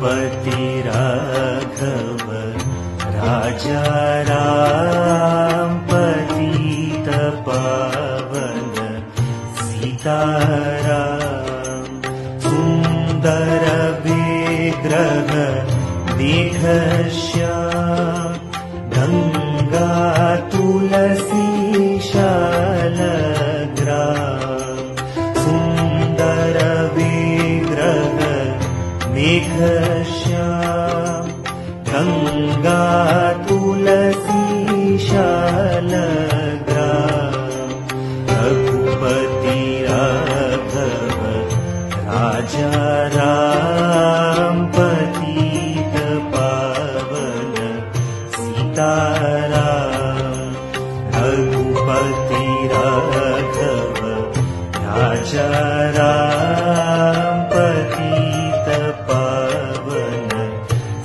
रघुपति राघव राजा राम पतित पावन सीताराम। सुंदर विग्रह देख श्याम गंगा तुलसी शालग्राम। सुंदर विग्रह देख श्याम गंगा तुलसी शालग्राम। रघुपति राघव राजा राम पतित पावन सीताराम। रघुपति राघव राजा राम पतित पावन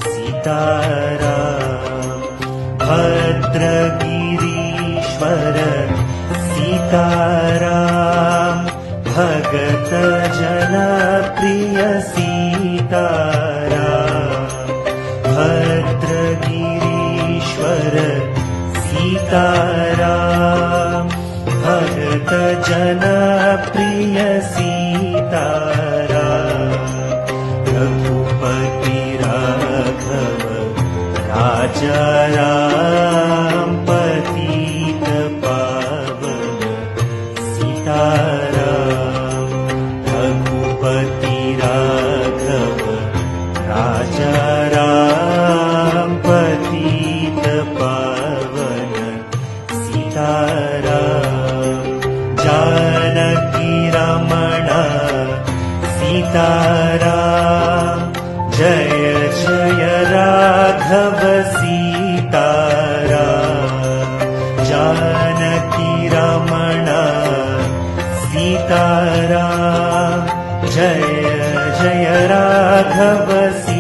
सीताराम। भद्रगिरीश्वर सीताराम भगत जना प्रिय सीताराम। भद्रगिरीश्वर सीताराम भगत जना प्रिय सीताराम। रघुपति राघव राजा राम पतित पावन सीताराम। रघुपति राघव राजा राम पतित पावन सीताराम। जानकी रमण सीताराम जय जय राघव सीताराम। जानकी रमण सीताराम जय जय राघव सीताराम।